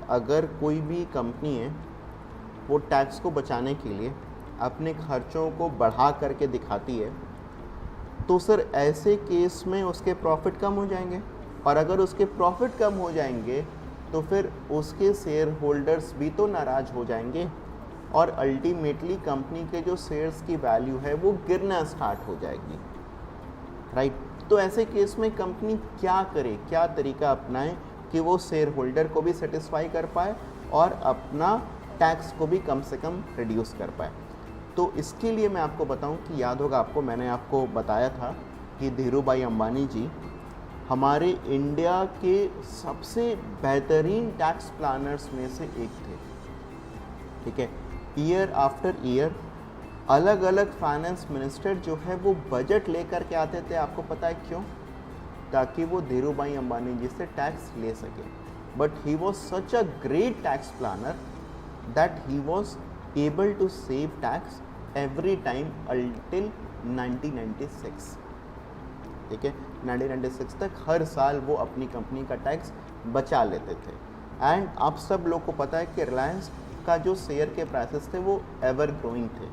अगर कोई भी कंपनी है वो टैक्स को बचाने के लिए अपने खर्चों को बढ़ा करके दिखाती है, तो सर ऐसे केस में उसके प्रॉफिट कम हो जाएंगे, और अगर उसके प्रॉफिट कम हो जाएंगे तो फिर उसके शेयर होल्डर्स भी तो नाराज़ हो जाएंगे, और अल्टीमेटली कंपनी के जो शेयर्स की वैल्यू है वो गिरना स्टार्ट हो जाएगी, राइट। तो ऐसे केस में कंपनी क्या करे, क्या तरीका अपनाए कि वो शेयर होल्डर को भी सेटिस्फाई कर पाए और अपना टैक्स को भी कम से कम रिड्यूस कर पाए। तो इसके लिए मैं आपको बताऊं कि याद होगा आपको, मैंने आपको बताया था कि धीरू भाई अंबानी जी हमारे इंडिया के सबसे बेहतरीन टैक्स प्लानर्स में से एक थे, ठीक है। ईयर आफ्टर ईयर अलग अलग फाइनेंस मिनिस्टर जो है वो बजट लेकर के आते थे, आपको पता है क्यों? ताकि वो धीरू भाई अंबानी जी से टैक्स ले सके। But he was such a great tax planner that he was able to save tax every time until 1996, ठीक है। 1996 तक हर साल वो अपनी कंपनी का टैक्स बचा लेते थे। एंड आप सब लोग को पता है कि रिलायंस का जो शेयर के प्राइसेस थे वो एवर ग्रोइंग थे।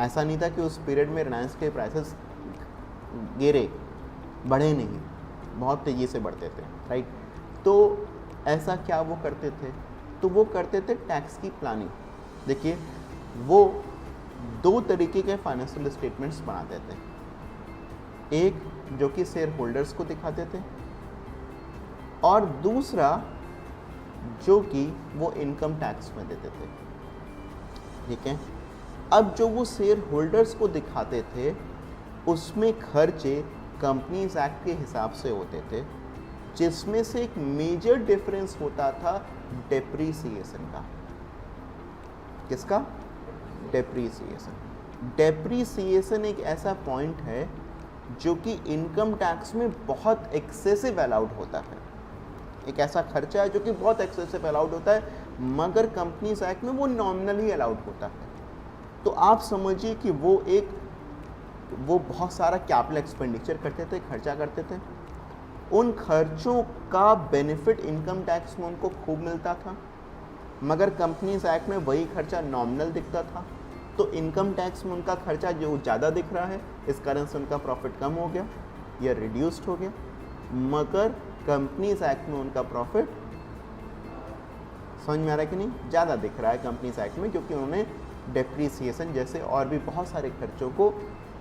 ऐसा नहीं था कि उस पीरियड में रिलायंस के प्राइसेस गिरे, बढ़े नहीं, बहुत तेज़ी से बढ़ते थे, राइट। तो ऐसा क्या वो करते थे? तो वो करते थे टैक्स की प्लानिंग। देखिए, वो दो तरीके के फाइनेंशियल स्टेटमेंट्स बनाते थे, एक जो कि शेयर होल्डर्स को दिखाते थे, और दूसरा जो कि वो इनकम टैक्स में देते थे, ठीक है। अब जो वो शेयर होल्डर्स को दिखाते थे उसमें खर्चे कंपनीज एक्ट के हिसाब से होते थे, जिसमें से एक मेजर डिफरेंस होता था डेप्रीसिएशन का। किसका? डेप्रीसिएशन। डेप्रीसिएशन एक ऐसा पॉइंट है जो कि इनकम टैक्स में बहुत एक्सेसिव अलाउड होता है, एक ऐसा खर्चा है जो कि बहुत एक्सेसिव अलाउड होता है, मगर कंपनीज एक्ट में वो नॉमिनली अलाउड होता है। तो आप समझिए कि वो बहुत सारा कैपिटल एक्सपेंडिचर करते थे, खर्चा करते थे, उन खर्चों का बेनिफिट इनकम टैक्स में उनको खूब मिलता था, मगर कंपनीज एक्ट में वही खर्चा नॉमिनल दिखता था। तो इनकम टैक्स में उनका खर्चा जो ज़्यादा दिख रहा है, इस कारण से उनका प्रॉफिट कम हो गया या रिड्यूस्ड हो गया, मगर कंपनीज एक्ट में उनका प्रॉफिट, समझ में आ रहा है कि नहीं, ज़्यादा दिख रहा है कंपनीज एक्ट में, क्योंकि उन्होंने डेप्रीसिएशन जैसे और भी बहुत सारे खर्चों को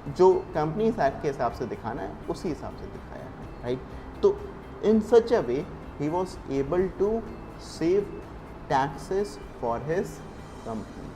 जो कंपनीज एक्ट के हिसाब से दिखाना है उसी हिसाब से दिखाया है, राइट। तो in such a way he was able to save taxes for his company.